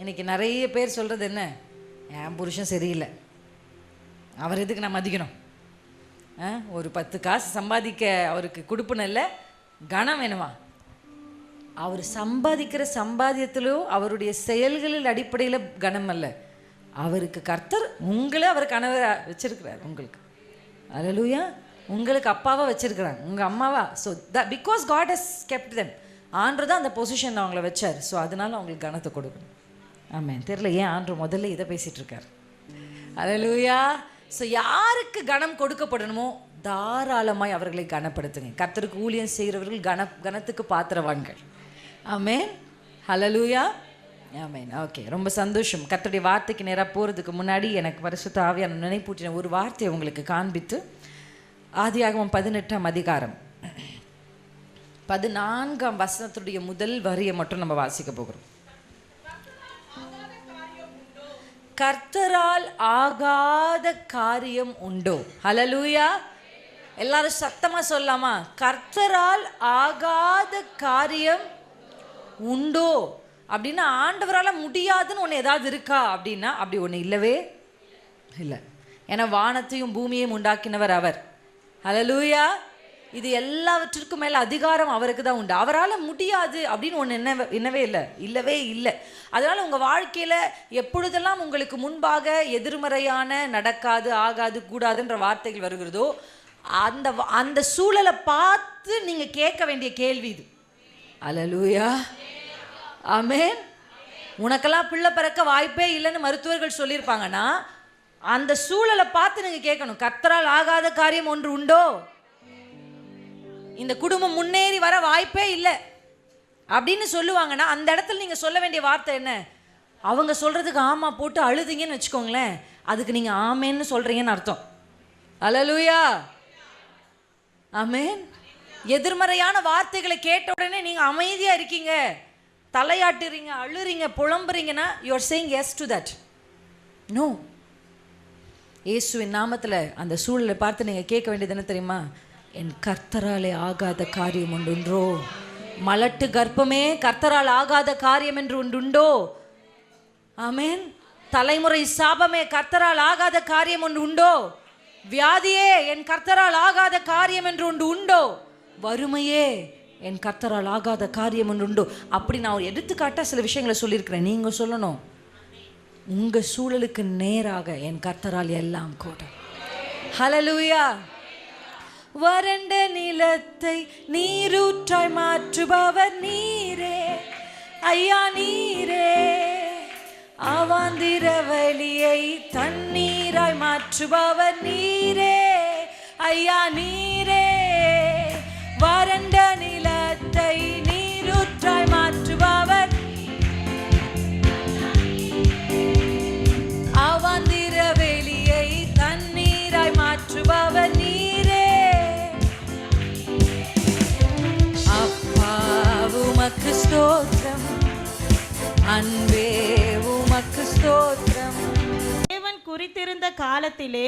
இன்னைக்கு நிறைய பேர் சொல்கிறது என்ன, என் புருஷன் சரியில்லை, அவர் எதுக்கு நான் மதிக்கணும், ஒரு 10 காசு சம்பாதிக்க அவருக்கு கொடுப்பன இல்லை, கனம் வேணுமா? அவர் சம்பாதிக்கிற சம்பாதியத்திலோ அவருடைய செயல்களில் அடிப்படையில் கனம் அல்ல, அவருக்கு கர்த்தர் உங்களை அவர் கணவர் வச்சிருக்கிறார். உங்களுக்கு அல்லேலூயா, உங்களுக்கு அப்பாவா வச்சிருக்கிறாங்க, உங்கள் அம்மாவா. So because God has kept them, ஆண்டவர் தான் அந்த பொசிஷன் அவங்கள வச்சார். ஸோ அதனால அவங்களுக்கு கனத்தை கொடுக்கணும். ஆமென். தெரியல ஏன் ஆண்டவர் முதல்ல இதை பேசிகிட்டு இருக்கார். அல்லேலூயா. ஸோ யாருக்கு கனம் கொடுக்கப்படணுமோ தாராளமாய் அவர்களை கனப்படுத்துங்க. கர்த்தருக்கு ஊழியம் செய்கிறவர்கள் கனத்துக்கு பாத்திரவான்கள். ஆமென். அல்லேலூயா. ஆமென். ஓகே, ரொம்ப சந்தோஷம். கர்த்தருடைய வார்த்தைக்கு நேராக போகிறதுக்கு முன்னாடி எனக்கு பரிசுத்த ஆவியான நினைப்பூட்டின ஒரு வார்த்தையை உங்களுக்கு காண்பித்து, ஆதியாகமம் 18ஆம் அதிகாரம் 14ஆம் வசனத்துடைய முதல் வரியை மட்டும் நம்ம வாசிக்க போகிறோம். கர்த்தரால் ஆகாத காரியம் உண்டோ? ஹல்லேலூயா. எல்லாரும் சத்தமா சொல்லாமா? கர்த்தரால் ஆகாத காரியம் உண்டோ அப்படின்னா, ஆண்டவரால் முடியாதுன்னு ஒன்று ஏதாவது இருக்கா அப்படின்னா அப்படி ஒன்று இல்லவே இல்லை. ஏன்னா வானத்தையும் பூமியையும் உண்டாக்கினவர் அவர். ஹல்லேலூயா. இது எல்லாவற்றிற்கும் மேலே அதிகாரம் அவருக்கு தான் உண்டு. அவரால் முடியாது அப்படின்னு ஒன்று இல்லவே இல்லை. அதனால் உங்கள் வாழ்க்கையில் எப்பொழுதெல்லாம் உங்களுக்கு முன்பாக எதிர்மறையான நடக்காது, ஆகாது, கூடாதுன்ற வார்த்தைகள் வருகிறதோ அந்த சூழலை பார்த்து நீங்கள் கேட்க வேண்டிய கேள்வி இது. அல்லேலூயா. ஆமென். உனக்கெல்லாம் பிள்ளை பிறக்க வாய்ப்பே இல்லைன்னு மருத்துவர்கள் சொல்லியிருப்பாங்கன்னா அந்த சூழலை பார்த்து நீங்கள் கேட்கணும், கர்த்தரால் ஆகாத காரியம் ஒன்று உண்டோ? இந்த குடும்பம் முன்னேறி வர வாய்ப்பே இல்லை அப்படின்னு சொல்லுவாங்கன்னா அந்த இடத்துல நீங்கள் சொல்ல வேண்டிய வார்த்தை என்ன? அவங்க சொல்கிறதுக்கு ஆமா போட்டு அழுதிங்கன்னு வச்சுக்கோங்களேன், அதுக்கு நீங்கள் ஆமேன்னு சொல்கிறீங்கன்னு அர்த்தம். அல்லேலூயா. ஆமென். எதிர்மறையான வார்த்தைகளை கேட்ட உடனே நீங்கள் அமைதியாக இருக்கீங்க, தலையாட்டுறீங்க, அழுறீங்க, புலம்புறீங்கன்னா you are saying yes to that. No. இயேசுவின் நாமத்தில் அந்த சூழலை பார்த்து நீங்கள் கேட்க வேண்டியது என்ன தெரியுமா? என் கர்த்தராலே ஆகாத காரியம் ஒன்றுண்டோ? மலட்டு கர்ப்பமே கர்த்தரால் ஆகாத காரியம் என்று ஒன்றுண்டோ? ஆமென். தலைமுறை சாபமே கர்த்தரால் ஆகாத காரியம் ஒன்று உண்டோ? வியாதியே என் கர்த்தரால் ஆகாத காரியம் என்று ஒன்று உண்டோ? வறுமையே என் கர்த்தரால் ஆகாத காரியம் ஒன்று உண்டோ? அப்படி நான் எடுத்துக்காட்டா சில விஷயங்களை சொல்லியிருக்கிறேன். நீங்கள் சொல்லணும், உங்கள் சூழலுக்கு நேராக என் கர்த்தரால் எல்லாம் கூட. ஹல்லேலூயா. வறண்ட நிலத்தை நீரூற்றாய் மாற்றுபவர் நீரே ஐயா, நீரே. அவாந்திர வழியை தண்ணீராய் மாற்றுபவர் நீரே ஐயா, நீரே. வறண்ட நிலத்தை நீரூற்றாய் மாற்றுபவர், அவாந்திர வெளியை தண்ணீராய் மாற்றுபவர் நீரே. அப்பா உமக்கு ஸ்தோத்திரம், அன்பே உமக்கு ஸ்தோத்திரம். தேவன் குறித்திருந்த காலத்திலே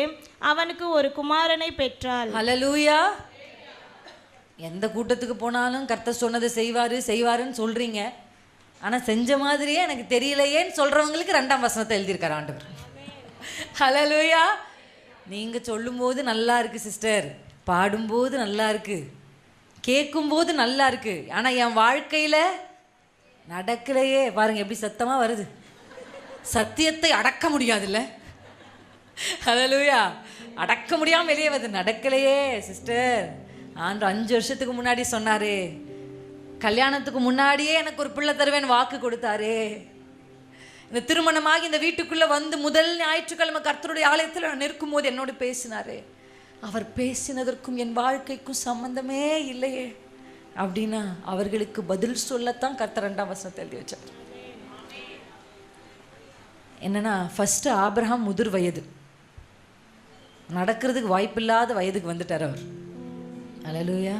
அவனுக்கு ஒரு குமாரனை பெற்றாள். ஹல்லேலூயா. எந்த கூட்டத்துக்கு போனாலும் கர்த்தர் சொன்னதை செய்வாருன்னு சொல்றீங்க, ஆனால் செஞ்ச மாதிரியே எனக்கு தெரியலையேன்னு சொல்றவங்களுக்கு 2ஆம் வசனத்தை எழுதியிருக்கார் ஆண்டவர். ஹல்லேலூயா. நீங்கள் சொல்லும்போது நல்லா இருக்கு சிஸ்டர், பாடும்போது நல்லா இருக்கு, கேட்கும்போது நல்லா இருக்கு, ஆனால் என் வாழ்க்கையில் நடக்கலையே. பாருங்க எப்படி சத்தமாக வருது. சத்தியத்தை அடக்க முடியாதுல்ல. ஹல்லேலூயா. அடக்க முடியாமல் வெளியே வருது. நடக்கலையே சிஸ்டர். ஆண்டவர் 5 வருஷத்துக்கு முன்னாடி சொன்னாரே, கல்யாணத்துக்கு முன்னாடியே எனக்கு ஒரு பிள்ளை தருவேன் வாக்கு கொடுத்தாரே, இந்த திருமணமாகி இந்த வீட்டுக்குள்ளே வந்து முதல் ஞாயிற்றுக்கிழமை கர்த்தருடைய ஆலயத்தில் நான் நிற்கும் போது என்னோடு பேசினாரே, அவர் பேசினதற்கும் என் வாழ்க்கைக்கும் சம்பந்தமே இல்லையே அப்படின்னா அவர்களுக்கு பதில் சொல்லத்தான் கர்த்தர் 2ஆம் வசனத்தை எழுதி வச்சார். என்னன்னா, ஃபர்ஸ்ட் ஆபிரகாம் முதிர் வயது, நடக்கிறதுக்கு வாய்ப்பில்லாத வயதுக்கு வந்துட்டார் அவர். அல்லேலூயா.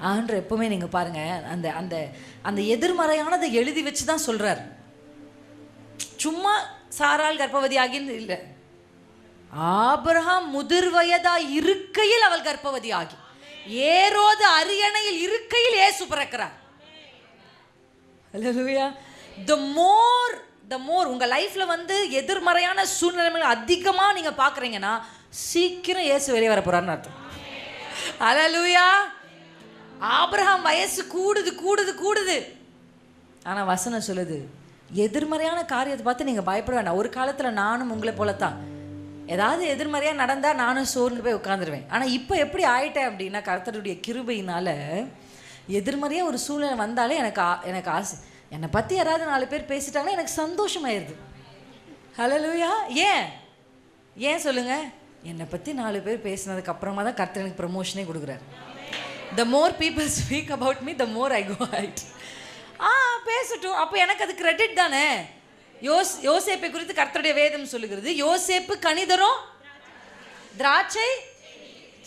ஆண்டவர் எப்பவுமே நீங்கள் பாருங்க, அந்த அந்த அந்த எதிர்மறையானதை எழுதி வச்சு தான் சொல்றார். சும்மா சாராள் கர்ப்பவதியாகின்னு இல்லை, ஆபிரகாம் முதிர் வயதா இருக்கையில் அவள் கர்ப்பவதி ஆகி, ஏரோது அரியணையில் இருக்கையில் இயேசு பிறக்கிறார். Hallelujah. The more த மோர் உங்கள் லைஃப்பில் வந்து எதிர்மறையான சூழ்நிலைகள் அதிகமாக நீங்கள் பார்க்குறீங்கன்னா சீக்கிரம் இயேசு வெளியே வர போகிறாருன்னு அர்த்தம். அல்லேலூயா. ஆபிரகாம் வயசு கூடுது கூடுது கூடுது, ஆனால் வசனம் சொல்லுது எதிர்மறையான காரியத்தை பார்த்து நீங்கள் பயப்பட வேண்டாம். ஒரு காலத்தில் நானும் உங்களை போலத்தான், ஏதாவது எதிர்மறையாக நடந்தால் நானும் சோர்ந்து போய் உட்காந்துருவேன். ஆனால் இப்போ எப்படி ஆயிட்டேன் அப்படின்னா, கர்த்தருடைய கிருபையினால் எதிர்மறையாக ஒரு சூழ்நிலை வந்தாலே எனக்கு ஆசை, என்னை பற்றி யாராவது 4 பேர் பேசிட்டாங்கன்னா எனக்கு சந்தோஷமாயிருது. ஹல்லேலூயா. ஏன் சொல்லுங்கள், என்னை பற்றி 4 பேர் பேசினதுக்கு அப்புறமா தான் கர்த்தர் எனக்கு ப்ரமோஷனே கொடுக்குறாரு. The more people speak about me, the more I go out. பேசட்டும், அப்போ எனக்கு அது கிரெடிட் தானே. யோசேப்பை குறித்து கர்த்தருடைய வேதம் சொல்லுகிறது, யோசேப்பு கனிதரும் திராட்சை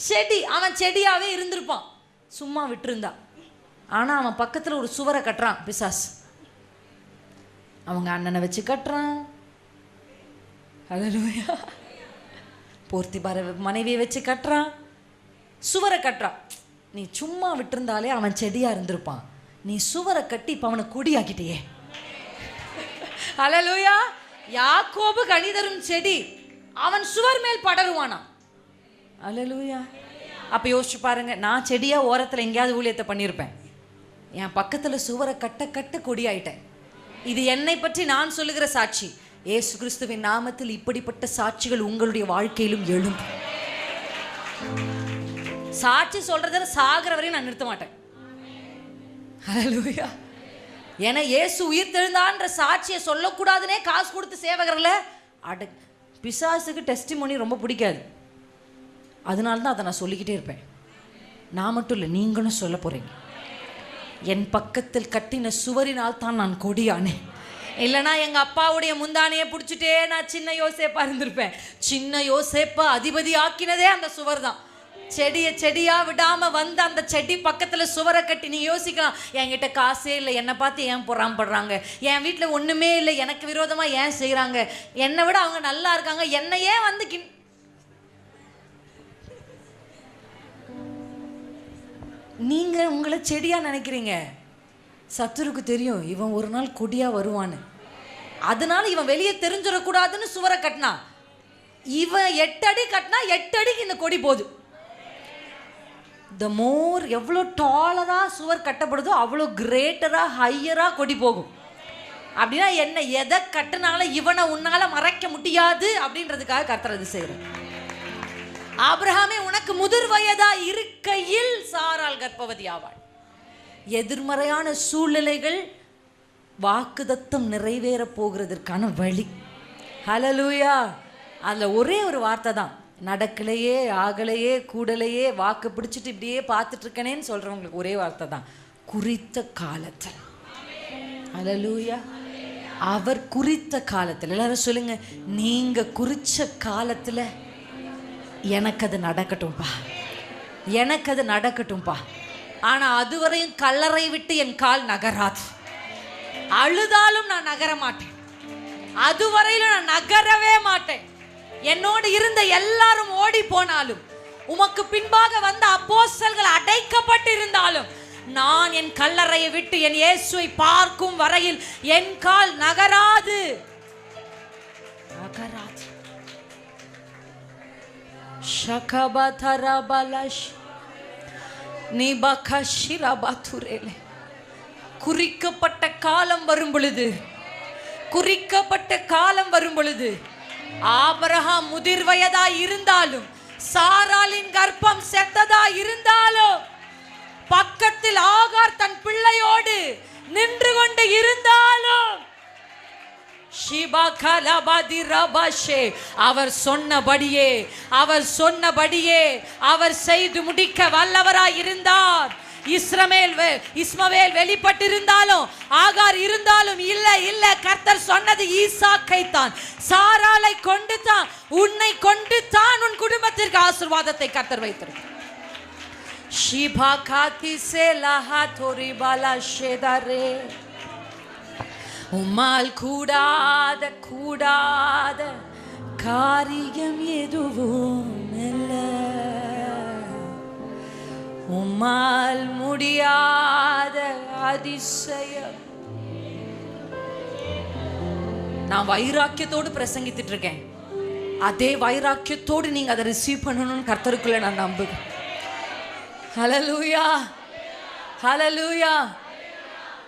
செடி. அவன் செடியாகவே இருந்திருப்பான், சும்மா விட்டுருந்தான். ஆனால் அவன் பக்கத்தில் ஒரு சுவரை கட்டுறான் பிசாஸ். அவங்க அண்ணனை வச்சு கட்டுறான். ஹல்லேலூயா. போர்த்திபார மனைவியை வச்சு கட்டுறான், சுவரை கட்டுறான். நீ சும்மா விட்டுருந்தாலே அவன் செடியாக இருந்திருப்பான், நீ சுவரை கட்டி இப்போ அவனை கொடியாக்கிட்டே. ஹல்லேலூயா. யாக்கோபு கனிதரும் செடி, அவன் சுவர் மேல் படருவானா. ஹல்லேலூயா. அப்போ யோசிச்சு பாருங்க, நான் செடியாக ஓரத்தில் எங்கேயாவது ஊழியத்தை பண்ணியிருப்பேன், என் பக்கத்தில் சுவரை கட்ட கட்ட கொடியாயிட்டேன். இது என்னை பற்றி நான் சொல்லுகிற சாட்சி. இயேசு கிறிஸ்துவின் நாமத்தில் இப்படிப்பட்ட சாட்சிகள் உங்களுடைய வாழ்க்கையிலும் எழும். சாட்சி சொல்றத சாகிற வரையும் நான் நிறுத்த மாட்டேன். ஹல்லேலூயா. ஏன்னா இயேசு உயிர் தெழுந்தான்ற சாட்சியை சொல்லக்கூடாதுன்னே காசு கொடுத்து சேவகர்ல பிசாசுக்கு டெஸ்டிமோனி ரொம்ப பிடிக்காது. அதனால தான் அதை நான் சொல்லிக்கிட்டே இருப்பேன். நான் மட்டும் இல்லை, நீங்களும் சொல்ல போறீங்க. என் பக்கத்தில் கட்டின சுவரினால் தான் நான் கொடியானேன், இல்லைனா எங்கள் அப்பாவுடைய முந்தானையை பிடிச்சிட்டே நான் சின்ன யோசேப்பா இருந்திருப்பேன். சின்ன யோசேப்பா அதிபதி ஆக்கினதே அந்த சுவர் தான். செடியாக விடாமல் வந்து அந்த செடி பக்கத்தில் சுவரை கட்டி. நீ யோசிக்கலாம், என்கிட்ட காசே இல்லை, என்னை பார்த்து ஏன் பொறாமப்படுறாங்க, என் வீட்டில் ஒன்றுமே இல்லை, எனக்கு விரோதமாக ஏன் செய்கிறாங்க, என்னை விட அவங்க நல்லா இருக்காங்க, என்னை ஏன் வந்து நீங்கள் உங்களை செடியாக நினைக்கிறீங்க. சத்துருக்கு தெரியும் இவன் ஒரு நாள் கொடியாக வருவான்னு, அதனால இவன் வெளியே தெரிஞ்சிடக்கூடாதுன்னு சுவரை கட்டினா. இவன் 8 அடி கட்டினா 8 அடிக்கு இந்த கொடி போகுது. த மோர் எவ்வளோ டாலராக சுவர் கட்டப்படுதோ அவ்வளோ கிரேட்டராக ஹையராக கொடி போகும். அப்படின்னா என்ன, எதை கட்டினாலும் இவனை உன்னால் மறைக்க முடியாது அப்படின்றதுக்காக கர்த்தர் அது செய்கிறார். ஆபிரகாமே, உனக்கு முதிர் வயதா இருக்கையில் சாராள் கர்ப்பவதி ஆவாள். எதிர்மறையான சூழ்நிலைகள் வாக்குதத்தம் நிறைவேற போகிறதற்கான வழி. ஹல்லேலூயா. அதில் ஒரே ஒரு வார்த்தை தான், நடக்கலையே ஆகலையே கூடலையே வாக்கு பிடிச்சிட்டு இப்படியே பார்த்துட்டு இருக்கனேன்னு சொல்கிறவங்களுக்கு ஒரே வார்த்தை தான், குறித்த காலத்தில். ஹல்லேலூயா. அவர் குறித்த காலத்தில். எல்லாரும் சொல்லுங்க, நீங்கள் குறித்த காலத்தில் எனக்கு அது நடக்கட்டும்பா, எனக்கு அது நடக்கட்டும்பா. ஆனால் அதுவரையும் கல்லறை விட்டு என் கால் நகராது. அழுதாலும் நான் நகர மாட்டேன், அதுவரையிலும் நான் நகரவே மாட்டேன். என்னோடு இருந்த எல்லாரும் ஓடி போனாலும், உமக்கு பின்பாக வந்த அப்போஸ்தலர்கள் அடைக்கப்பட்டு இருந்தாலும், நான் என் கல்லறையை விட்டு என் இயேசுவை பார்க்கும் வரையில் என் கால் நகராது. நகராது. ஷகபதரபலஷ் நிபகஷிரபதுரேலே. குறிக்கப்பட்ட காலம் வரும் பொழுது, குறிக்கப்பட்ட காலம் வரும் பொழுது, ஆபிரகாம் முதிர் வயதா இருந்தாலும், சாராளின் கர்ப்பம் செத்ததா இருந்தாலும், பக்கத்தில் ஆகார் தன் பிள்ளையோடு நின்று கொண்டு இருந்தாலும், அவர் சொன்னபடியே அவர் செய்து முடிக்க வல்லவராய் இருந்தார். இஸ்மவேல் வெளிப்பட்டிருந்தாலும், ஆகார் இருந்தாலும், இல்ல கர்த்தர் சொன்னது ஈசாக்கை தான், சாராளை கொண்டு தான், உன்னை கொண்டு தான் உன் குடும்பத்திற்கு ஆசீர்வாதத்தை கர்த்தர் வைத்திருக்கிறார். ஷிபா காதி செலஹா தோரிபாலா ஷேதாரே. உம்மால் கூடாத காரியம் எதுவும் இல்லை, உம்மால் முடியாத அதிசயம் நான் வைராக்கியத்தோடு பிரசங்கித்துட்டு இருக்கேன். அதே வைராக்கியத்தோடு நீங்க அதை ரிசீவ் பண்ணணும்னு கர்த்தருக்குள்ள நான் நம்புகிறேன். ஹல்லேலூயா, ஹல்லேலூயா.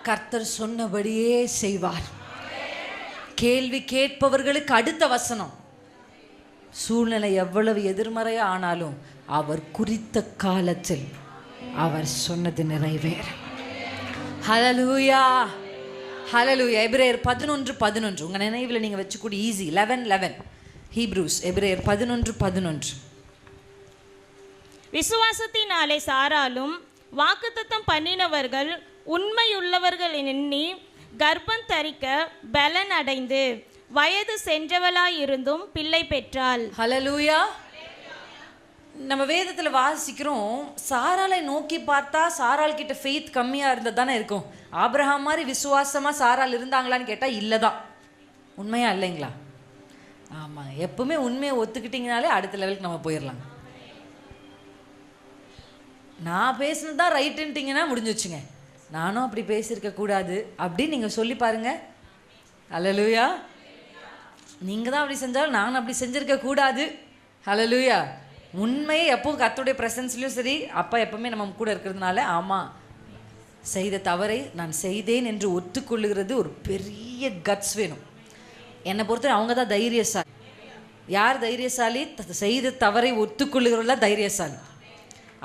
கர்த்தர் சொன்னபடியே செய்வார். கேள்வி கேட்பவர்களுக்கு அடுத்த வசனம், சூழ்நிலை எவ்வளவு எதிர்மறையா ஆனாலும் அவர் குறித்த காலத்தில் அவர் சொன்னது நிறைவேறும். ஹல்லேலூயா, ஹல்லேலூயா. எபிரேயர் 11:11 உங்க நினைவில் நீங்க வச்சுக்கூடி ஈஸி. 11:11 ஹீப்ரூஸ், எபிரேயர் 11:11. விசுவாசத்தினாலே சாராலும் வாக்குத்தத்தம் பண்ணினவர்கள் உண்மையுள்ளவர்கள் எண்ணி கர்ப்பம் தரிக்க பலன் அடைந்து வயது சென்றவளாயிருந்தும் பிள்ளை பெற்றாள். ஹல்லேலூயா. நம்ம வேதத்துல வாசிக்கிறோம், சாராளை நோக்கி பார்த்தா சாராள் கிட்ட ஃபெய்த் கம்மியா இருந்தது தானே இருக்கும். ஆபிரகாம் மாதிரி விசுவாசமா சாராள் இருந்தாங்களான்னு கேட்டா இல்லதான். உண்மையா இல்லைங்களா? ஆமா. எப்பவுமே உண்மையை ஒத்துக்கிட்டீங்கனாலே அடுத்த லெவலுக்கு நம்ம போயிடலாம். நான் பேசுனதுதான் ரைட்டுன்ட்டிங்கன்னா முடிஞ்சு வச்சுங்க. நானும் அப்படி பேசியிருக்க கூடாது அப்படின்னு நீங்க சொல்லி பாருங்க. ஹல்லேலூயா. நீங்க தான் அப்படி செஞ்சாலும் நான் அப்படி செஞ்சிருக்க கூடாது. ஹல்லேலூயா. உண்மையை எப்பவும் கர்த்தருடைய பிரசன்ஸ்லயும் சரி, அப்பா எப்பவுமே நம்ம கூட இருக்கிறதுனால, ஆமா செய்த தவறை நான் செய்தேன் என்று ஒத்துக்கொள்ளுகிறது ஒரு பெரிய கட்ஸ் வேணும். என்னை பொறுத்த அவங்க தான் தைரியசாலி. யார் தைரியசாலி? செய்த தவறை ஒத்துக்கொள்ளுகிறவங்கள தைரியசாலி.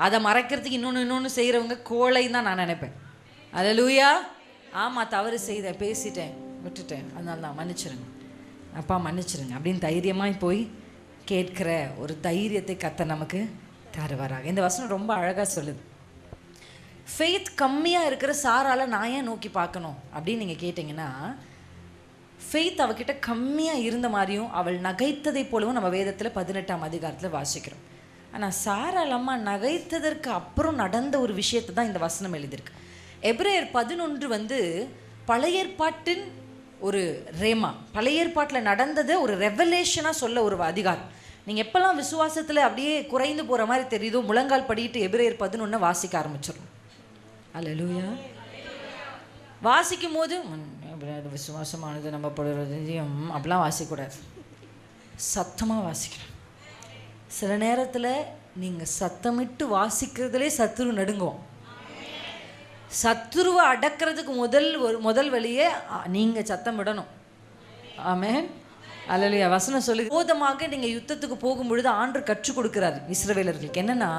அதை மறைக்கிறதுக்கு இன்னொன்று செய்கிறவங்க கோழைன்னு தான் நான் நினைப்பேன். ஹல்லேலூயா. ஆமாம், தவறு செய்தேன், பேசிட்டேன், விட்டுட்டேன், அதனால தான் மன்னிச்சிருங்க அப்பா, மன்னிச்சிருங்க அப்படின்னு தைரியமாக போய் கேட்கிற ஒரு தைரியத்தை கர்த்தர் நமக்கு தருவாராக. இந்த வசனம் ரொம்ப அழகாக சொல்லுது. ஃபெய்த் கம்மியாக இருக்கிற சாரால நான் ஏன் நோக்கி பார்க்கணும் அப்படின்னு நீங்கள் கேட்டிங்கன்னா, ஃபெய்த் அவகிட்ட கம்மியாக இருந்த மாதிரியும் அவள் நகைத்ததை போலவும் நம்ம வேதத்தில் 18ஆம் அதிகாரத்தில் வாசிக்கிறோம். ஆனால் சாராள் அம்மா நகைத்ததற்கு அப்புறம் நடந்த ஒரு விஷயத்தை தான் இந்த வசனம் எழுதியிருக்கு. எபிரேயர் 11 பழைய ஏற்பாட்டின் ஒரு ரேமா, பழைய ஏற்பாட்டில் நடந்ததை ஒரு ரெவலேஷனாக சொல்ல ஒரு அதிகாரம். நீங்கள் எப்போல்லாம் விசுவாசத்தில் அப்படியே குறைந்து போகிற மாதிரி தெரியுதோ, முழங்கால் படிட்டு எபிரேயர் 11 வாசிக்க ஆரம்பிச்சிடும். ஹல்லேலூயா. வாசிக்கும் போது விசுவாசமானது நம்ம படுறதையும் அப்படிலாம் வாசிக்கக்கூடாது, சத்தமாக வாசிக்கணும். சில நேரத்தில் நீங்கள் சத்தமிட்டு வாசிக்கிறதுலே சத்துரு நடுங்குவோம். சத்துருவை அடக்கிறதுக்கு முதல் வழியே நீங்கள் சத்தம் விடணும். ஆமென், அல்லேலூயா. வசனம் சொல்லி போதமாக நீங்கள் யுத்தத்துக்கு போகும்பொழுது ஆண்டவர் கற்றுக் கொடுக்குறாரு இஸ்ரவேலர்களுக்கு. என்னன்னா,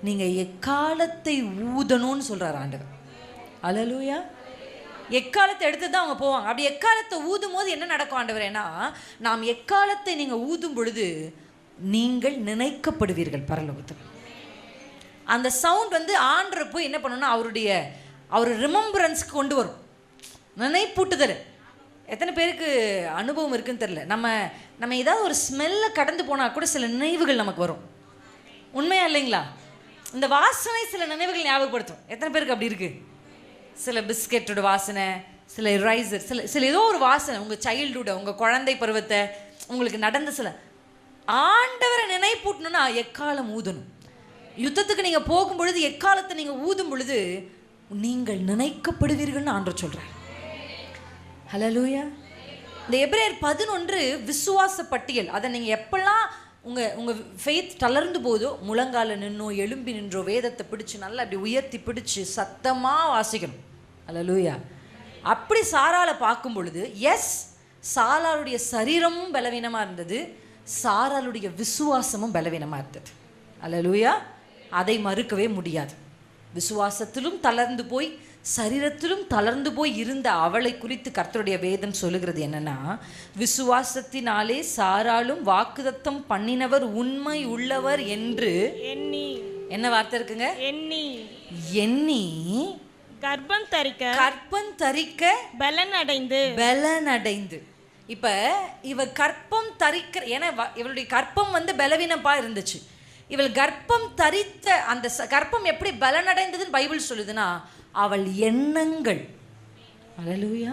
நீங்கள் எக்காலத்தை ஊதணும்னு சொல்கிறார் ஆண்டவர். அல்லேலூயா. எக்காலத்தை எடுத்து தான் அவங்க போவாங்க. அப்படி எக்காலத்தை ஊதும் போது என்ன நடக்கும் ஆண்டவரேனா, நாம் எக்காலத்தை நீங்கள் ஊதும் பொழுது நீங்கள் நினைக்கப்படுவீர்கள் பரலோகத்தில். அந்த சவுண்ட் ஆண்டவர் போய் என்ன பண்ணணும்னா அவர் ரிமெம்பரன்ஸ்க்கு கொண்டு வரும், நினைப்பூட்டுதல். எத்தனை பேருக்கு அனுபவம் இருக்குன்னு தெரியல. நம்ம ஏதாவது ஒரு ஸ்மெல்லை கடந்து போனால் கூட சில நினைவுகள் நமக்கு வரும். உண்மையா இல்லைங்களா? இந்த வாசனை சில நினைவுகள் ஞாபகப்படுத்தும். எத்தனை பேருக்கு அப்படி இருக்கு? சில பிஸ்கெட்டோட வாசனை, சில ரைசர், சில ஏதோ ஒரு வாசனை, உங்கள் சைல்டுஹுட், உங்கள் குழந்தை பருவத்தை, உங்களுக்கு நடந்த சில ஆண்டவரை நினைப்பூட்டணும்னா எக்காலம் ஊதணும். யுத்தத்துக்கு நீங்கள் போகும்பொழுது எக்காலத்தை நீங்கள் ஊதும் பொழுது நீங்கள் நினைக்கப்படுவீர்கள்னு ஆண்டவர் சொல்கிறார். ஹல்லேலூயா. இந்த எபிரேயர் 11 விசுவாச பட்டியல். அதை நீங்கள் எப்பெல்லாம் உங்கள் ஃபெய்த் தளர்ந்து போதோ, முழங்கால நின்னோ எழும்பி நின்றோ வேதத்தை பிடிச்சி நல்லா அப்படி உயர்த்தி பிடிச்சி சத்தமாக வாசிக்கணும். ஹல்லேலூயா. அப்படி சாராளை பார்க்கும் பொழுது, எஸ், சாராளுடைய சரீரமும் பலவீனமாக இருந்தது, சாராளுடைய விசுவாசமும் பலவீனமாக இருந்தது. ஹல்லேலூயா. அதை மறுக்கவே முடியாது. விசுவாசத்திலும் தளர்ந்து போய் சரீரத்திலும் தளர்ந்து போய் இருந்த அவளை குறித்து கர்த்தருடைய வேதம் சொல்லுகிறது என்னன்னா, விசுவாசத்தினாலே சாராளும் வாக்குத்தத்தம் பண்ணினவர் உண்மை உள்ளவர் என்று எண்ணி. என்ன வார்த்தை இருக்குங்க? எண்ணி கர்ப்பம் தரிக்க பலன் அடைந்து. இப்ப இவர் கர்ப்பம் தரிக்கிற, ஏன்னா இவளுடைய கர்ப்பம் பலவீனப்பா இருந்துச்சு. இவள் கர்ப்பம் தரித்த அந்த கர்ப்பம் எப்படி பலனடைந்ததுன்னு பைபிள் சொல்லுதுன்னா, அவள் எண்ணங்கள். ஹல்லேலூயா.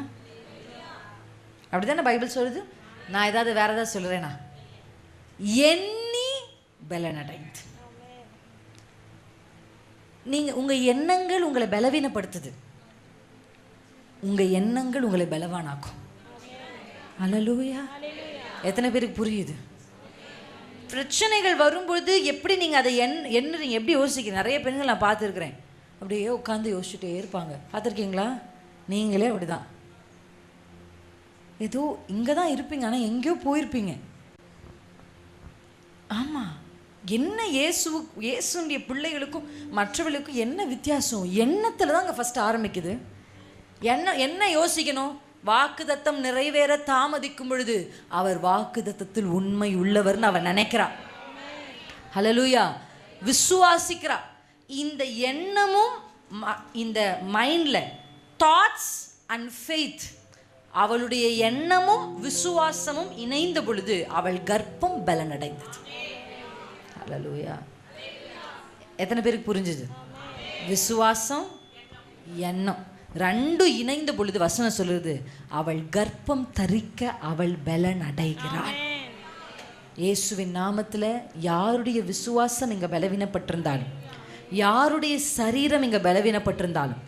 அப்படிதானே பைபிள் சொல்லுது. நான் ஏதாவது வேற ஏதாவது சொல்றேனா? எண்ணி பலனடைந்து. நீங்க உங்க எண்ணங்கள் உங்களை பலவீனப்படுத்துது, உங்க எண்ணங்கள் உங்களை பலவானாக்கும். அல்லேலூயா. எத்தனை பேருக்கு புரியுது? பிரச்சனைகள் வரும்பொழுது எப்படி நீங்கள் அதை எண்ணுறீங்க, எப்படி யோசிக்கிறீங்க? நிறைய பெண்கள் நான் பார்த்துருக்குறேன், அப்படியே உட்காந்து யோசிச்சுட்டே இருப்பாங்க. பார்த்துருக்கீங்களா? நீங்களே அப்படிதான், ஏதோ இங்கே தான் இருப்பீங்க, ஆனால் எங்கேயோ போயிருப்பீங்க. ஆமாம், என்ன இயேசுடைய பிள்ளைகளுக்கும் மற்றவர்களுக்கும் என்ன வித்தியாசம்? எண்ணத்தில் தான் அங்கே ஃபஸ்ட்டு ஆரம்பிக்குது. என்ன யோசிக்கணும்? வாக்குத்தத்தம் நிறைவேற தாமதிக்கும் பொழுது அவர் வாக்குத்தத்தத்தில் உண்மை உள்ளவர்னு அவன் நினைக்கிறான். ஹல்லேலூயா. விசுவாசிக்கிறா. இந்த எண்ணமும் இந்த மைண்ட்ல தாட்ஸ் அண்ட் ஃபெய்த், அவளுடைய எண்ணமும் விசுவாசமும் இணைந்த பொழுது அவள் கர்ப்பம் பலனடைந்தது. ஹல்லேலூயா. எத்தனை பேருக்கு புரிஞ்சுது? விசுவாசம் எண்ணம் ரெண்டும் இணைந்த பொழுது வசனம் சொல்லுது, அவள் கர்ப்பம் தரிக்க அவள் பலன் அடைகிறாள். இயேசுவின் நாமத்தில் யாருடைய விசுவாசம் இங்கே பலவீனப்பட்டிருந்தாலும், யாருடைய சரீரம் இங்கே பலவீனப்பட்டிருந்தாலும்,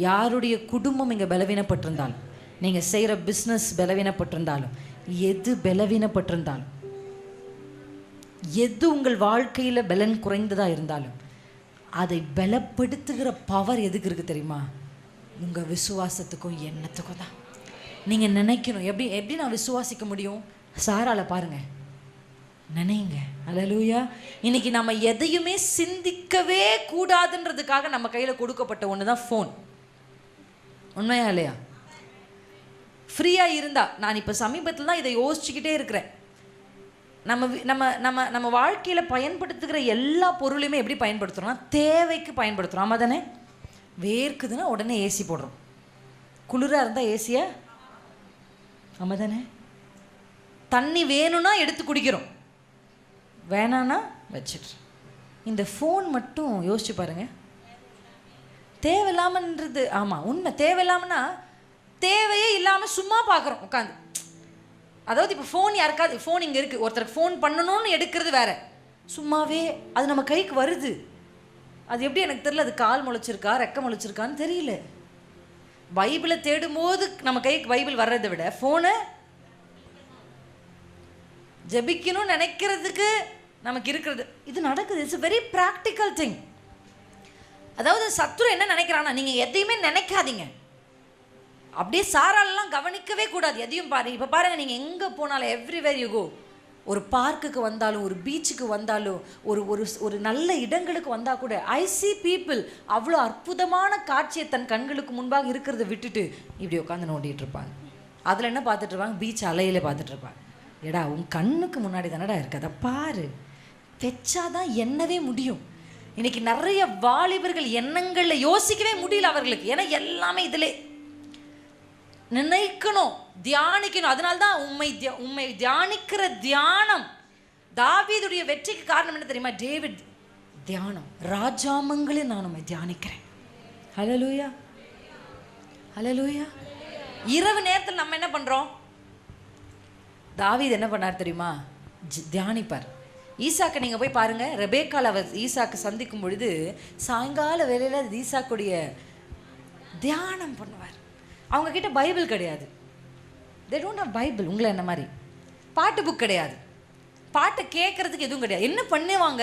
யாருடைய குடும்பம் இங்கே பலவீனப்பட்டிருந்தாலும், நீங்கள் செய்கிற பிஸ்னஸ் பலவீனப்பட்டிருந்தாலும், எது பலவீனப்பட்டிருந்தாலும், எது உங்கள் வாழ்க்கையில் பலன் குறைந்ததாக இருந்தாலும், அதை பலப்படுத்துகிற பவர் எதுக்கு இருக்குது தெரியுமா? உங்கள் விசுவாசத்துக்கும் எண்ணத்துக்கும் தான். நீங்கள் நினைக்கணும், எப்படி நான் விசுவாசிக்க முடியும்? சாரால பாருங்க, நினைங்க. அல்லேலூயா. இன்னைக்கு நம்ம எதையுமே சிந்திக்கவே கூடாதுன்றதுக்காக நம்ம கையில் கொடுக்கப்பட்ட ஒன்று தான் ஃபோன். உண்மையா இல்லையா? ஃப்ரீயாக இருந்தா, நான் இப்போ சமீபத்தில் தான் இதை யோசிச்சுக்கிட்டே இருக்கிறேன். நம்ம வாழ்க்கையில் பயன்படுத்துகிற எல்லா பொருளையுமே எப்படி பயன்படுத்துகிறோம்னா தேவைக்கு பயன்படுத்துகிறோம். ஆமாம் தானே? வேர்க்குதுன்னா உடனே ஏசி போடுறோம், குளிராக இருந்தால் ஏசியை. ஆமாம் தானே? தண்ணி வேணும்னா எடுத்து குடிக்கிறோம், வேணான்னா வச்சிட்டு. இந்த ஃபோன் மட்டும் யோசிச்சு பாருங்க, தேவையில்லாமன்றது. ஆமாம், உண்மை. தேவையில்லாமன்னா தேவையே இல்லாமல் சும்மா பார்க்குறோம் உட்காந்து. அதாவது இப்போ ஃபோன் யாருக்காவது, ஃபோன் இங்கே இருக்குது, ஒருத்தருக்கு ஃபோன் பண்ணணும்னு எடுக்கிறது வேற, சும்மாவே அது நம்ம கைக்கு வருது. அது எப்படி எனக்கு தெரியல, அது கால் முளைச்சிருக்கா ரெக்க முளைச்சிருக்கான்னு தெரியல. பைபிளை தேடும்போது நம்ம கைக்கு பைபிள் வர்றதை விட ஃபோனை ஜெபிக்கணும்னு நினைக்கிறதுக்கு நமக்கு இருக்கிறது இது நடக்குது. It's very practical thing. அதாவது சத்துரு என்ன நினைக்கிறான்னா, நீங்கள் எதையுமே நினைக்காதீங்க. அப்படியே சாராலெல்லாம் கவனிக்கவே கூடாது, எதையும் பாருங்க. இப்போ பாருங்கள், நீங்கள் எங்கே போனாலும் எவ்ரிவேர் யூ கோ, ஒரு பார்க்குக்கு வந்தாலும், ஒரு பீச்சுக்கு வந்தாலும், ஒரு நல்ல இடங்களுக்கு வந்தால் கூட ஐ சி பீப்புள் அவ்வளோ அற்புதமான காட்சியை தன் கண்களுக்கு முன்பாக இருக்கிறத விட்டுட்டு இப்படி உட்காந்து நோண்டிகிட்டு இருப்பாங்க. அதில் என்ன பார்த்துட்டு இருப்பாங்க? பீச் அலையில பார்த்துட்டு இருப்பாங்க. எடா, உன் கண்ணுக்கு முன்னாடி தானடா இருக்குது, அதை பாரு. வச்சாதான் எண்ணவே முடியும். இன்னைக்கு நிறைய வாலிபர்கள் எண்ணங்களில் யோசிக்கவே முடியல அவர்களுக்கு. ஏன்னா எல்லாமே இதிலே நினைக்கணும், தியானிக்கணும். அதனால்தான் உண்மை தியானிக்கிற தியானம். தாவீதுடைய வெற்றிக்கு காரணம் என்ன தெரியுமா? டேவிட் தியானம். ராஜாமங்களே நான் உண்மை தியானிக்கிறேன். ஹல்லேலூயா, ஹல்லேலூயா. இரவு நேரத்தில் நம்ம என்ன பண்றோம்? தாவீது என்ன பண்ணார் தெரியுமா? தியானிப்பார். ஈசாக்கை நீங்கள் போய் பாருங்க. ரெபேக்கால் அவர் ஈசாக்கை சந்திக்கும் பொழுது சாயங்கால வேலையில் ஈசாக்குடைய தியானம் பண்ணுவார். அவங்க கிட்ட பைபிள் கிடையாது, தே டோன்ட் ஹவ் பைபிள். உங்களை என்ன மாதிரி பாட்டு புக் கிடையாது, பாட்டு கேட்கறதுக்கு எதுவும் கிடையாது. என்ன பண்ணுவாங்க,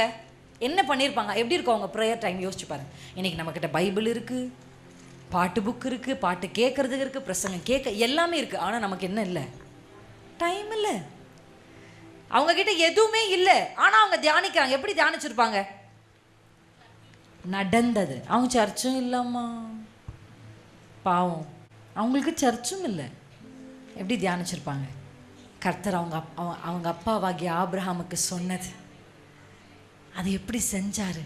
என்ன பண்ணியிருப்பாங்க, எப்படி இருக்கும் அவங்க ப்ரேயர் டைம்? யோசிச்சு பாருங்க. இன்னைக்கு நம்மக்கிட்ட பைபிள் இருக்குது, பாட்டு புக் இருக்குது, பாட்டு கேட்கறதுக்கு இருக்குது, பிரசங்கம் கேட்க எல்லாமே இருக்குது. ஆனால் நமக்கு என்ன இல்லை? டைம் இல்லை. அவங்க கிட்ட எதுவுமே இல்லை, ஆனால் அவங்க தியானிக்கிறாங்க. எப்படி தியானிச்சிருப்பாங்க? நடந்தது. அவங்க சர்ச்சும் இல்லைம்மா, பாவம், அவங்களுக்கு சர்ச்சும் இல்லை. எப்படி தியானிச்சிருப்பாங்க? கர்த்தர் அவங்க அப்பாவாகிய ஆபிரகாமுக்கு சொன்னது, அதை எப்படி செஞ்சார்,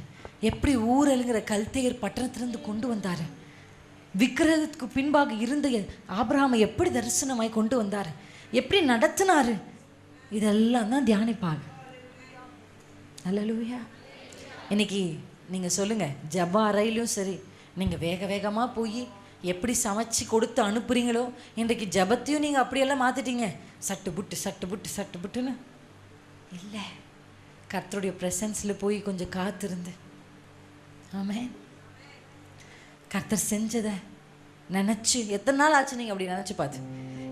எப்படி ஊரலுங்கிற கல்தேயர் பட்டணத்திலிருந்து கொண்டு வந்தார், விக்கிரகத்துக்கு பின்பாக இருந்த ஆபிரகாமை எப்படி தரிசனமாய் கொண்டு வந்தார், எப்படி நடத்தினார், இதெல்லாம் தான் தியானிப்பாங்க. அல்லேலூயா. இன்னைக்கு நீங்கள் சொல்லுங்கள், ஜப அறையிலும் சரி, நீங்கள் வேக வேகமாக போய் எப்படி சமைச்சு கொடுத்து அனுப்புறீங்களோ, இன்றைக்கு ஜபத்தையும் நீங்கள் அப்படியெல்லாம் மாற்றிட்டீங்க. சட்டு புட்டுன்னு இல்லை. கர்த்தருடைய ப்ரெசன்ஸில் போய் கொஞ்சம் காத்திருந்து, ஆமென், கர்த்தர் செஞ்சதை நினச்சி. எத்தனை நாள் ஆச்சு நீங்கள் அப்படி நினச்சி பார்த்து?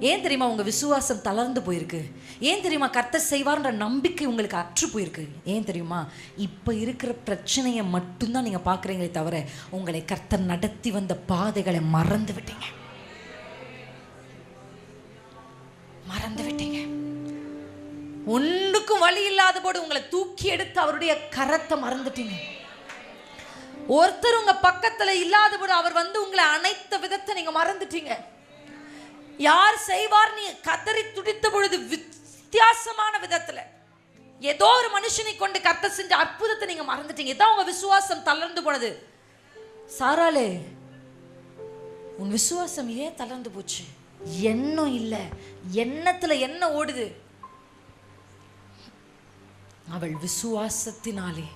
ஏன் தெரியுமா உங்க விசுவாசம் தளர்ந்து போயிருக்கு? ஏன் தெரியுமா கர்த்தர் செய்வார்ன்ற நம்பிக்கை உங்களுக்கு அற்று போயிருக்கு? ஏன் தெரியுமா? இப்ப இருக்கிற பிரச்சனையை மட்டும்தான் நீங்க பாக்குறீங்களே தவிர உங்களை கர்த்தர் நடத்தி வந்த பாதைகளை மறந்து விட்டீங்க. ஒன்றுக்கும் வழி இல்லாத போது உங்களை தூக்கி எடுத்து அவருடைய கரத்தை மறந்துட்டீங்க. ஒருத்தர் உங்க பக்கத்துல இல்லாத போது அவர் வந்து உங்களை அனைத்த விதத்தை நீங்க மறந்துட்டீங்க. யார் செய்வார் நீ கதறி துடித்த பொழுது வித்தியாசமான விதத்துல ஏதோ ஒரு மனுஷனை கொண்டு கர்த்தர் செஞ்ச அற்புதத்தை நீங்க மறந்துட்டீங்க. இதான் உங்க விசுவாசம் தளர்ந்து போனது. சாராளே, உன் விசுவாசம் ஏன் தளர்ந்து போச்சு? எண்ணம் இல்லை, எண்ணத்துல என்ன ஓடுது? அவள் விசுவாசத்தினாலே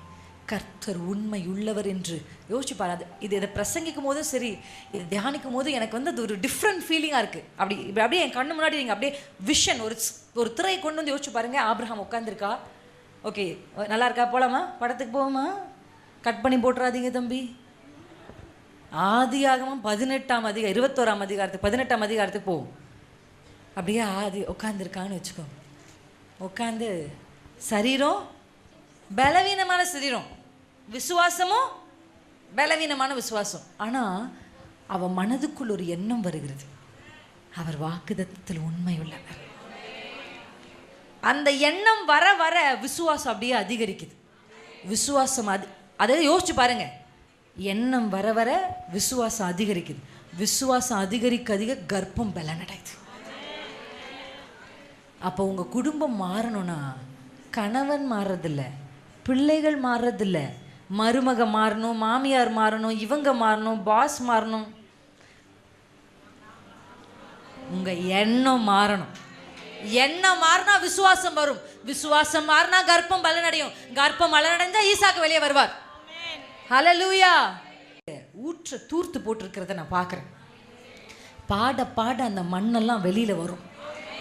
கர்த்தர் உண்மை உள்ளவர் என்று யோசிச்சு பாரு. இதை பிரசங்கிக்கும் போதும் சரி, இதை தியானிக்கும் போது எனக்கு வந்து அது ஒரு டிஃப்ரெண்ட் ஃபீலிங்காக இருக்குது. அப்படியே என் கண்ணு முன்னாடி நீங்கள் அப்படியே விஷன் ஒரு திரையை கொண்டு வந்து யோசிச்சு பாருங்க. ஆபிரகாம் உட்காந்துருக்கா, ஓகே நல்லா இருக்கா, போகலாமா, படத்துக்கு போவோமா, கட் பண்ணி போட்டுறாதீங்க தம்பி. ஆதியாகமம் 18ஆம் அதிகாரம் 21ஆம் அதிகாரத்துக்கு 18ஆம் அதிகாரத்துக்கு போவோம். அப்படியே உட்காந்துருக்கான்னு வச்சுக்கோ. உட்காந்து சரீரம் பலவீனமான சரீரம், விசுவாசமும் பலவீனமான விசுவாசம். ஆனால் அவ மனதுக்குள் ஒரு எண்ணம் வருகிறது, அவர் வாக்குத்தத்தத்தில் உண்மை உள்ளவர். அந்த எண்ணம் வர வர விசுவாசம் அப்படியே அதிகரிக்குது. விசுவாசம் அதை யோசிச்சு பாருங்க. எண்ணம் வர வர விசுவாசம் அதிகரிக்குது. விசுவாசம் அதிகரிக்க அதிக கர்ப்பம் பலனடையுது. அப்போ உங்க குடும்பம் மாறணும்னா கணவன் மாறுறதில்ல, பிள்ளைகள் மாறுறதில்ல, மருமக மாறணும், மாமியார் மாறணும், இவங்க மாறணும், பாஸ் மாறணும், உங்க எண்ணம் மாறணும். எண்ணம் மாறினா விசுவாசம் வரும், விசுவாசம் மாறினா கர்ப்பம் பலனடையும், கர்ப்பம் பலனடைஞ்சா ஈசாக்கு வெளியே வருவார். ஹல்லேலூயா. ஊற்ற தூர்த்து போட்டிருக்கிறத நான் பார்க்குறேன். பாட பாட அந்த மண்ணெல்லாம் வெளியில வரும்.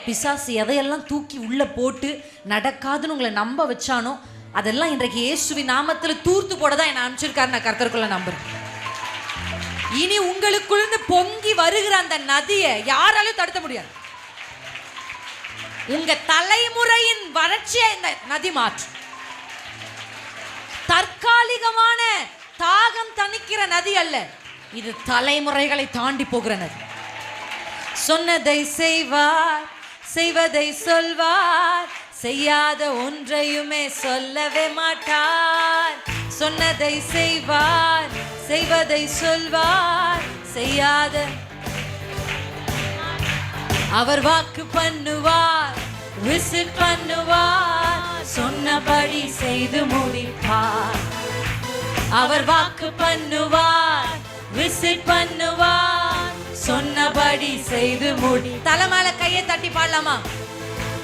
பிசாசு எதையெல்லாம் தூக்கி உள்ள போட்டு நடக்காதுன்னு உங்களை நம்ப வச்சானோ அதெல்லாம் இன்றைக்கு இயேசுவின் நாமத்தில் தூர்த்து போட தான் என்ன அனுப்பிச்சிருக்காரு. நான் கர்த்தருக்குள்ள நம்புறேன். இனி உங்களுக்குள்ள பொங்கி வருகிற அந்த நதியை யாராலும் தடுக்க முடியாது. உங்க தலைமுறையின் வறட்சியை இந்த நதி மாற்றும். தற்காலிகமான தாகம் தணிக்கிற நதி அல்ல, இது தலைமுறைகளை தாண்டி போகிற நதி. சொன்னதை செய்வார், செய்வதை சொல்வார், செய்யாத ஒன்றையுமே சொல்லவே மாட்டார். சொன்னதை செய்வார், செய்வதை சொல்வார், செய்யாத அவர் வாக்கு பண்ணுவார், விசிட் பண்ணுவார், சொன்னபடி செய்து முடிப்பார். அவர் வாக்கு பண்ணுவார், விசிட் பண்ணுவார், சொன்னபடி செய்து முடி. தலைமையில கையை தட்டி பாடலாமா?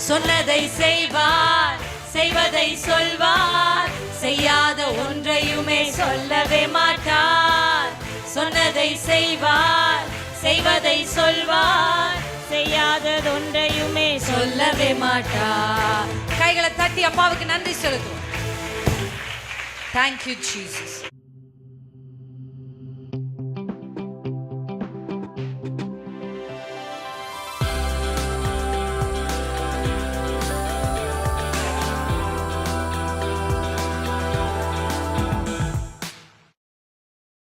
சொன்னதை செய்வார், செய்வதை சொல்வார், செய்யாத ஒன்றையுமே சொல்லவே மாட்டார். சொன்னதை செய்வார், செய்வதை சொல்வார், செய்யாதது ஒன்றையுமே சொல்லவே மாட்டார். கைகளை தட்டி அப்பாவுக்கு நன்றி செலுத்துவோம். Thank you, Jesus.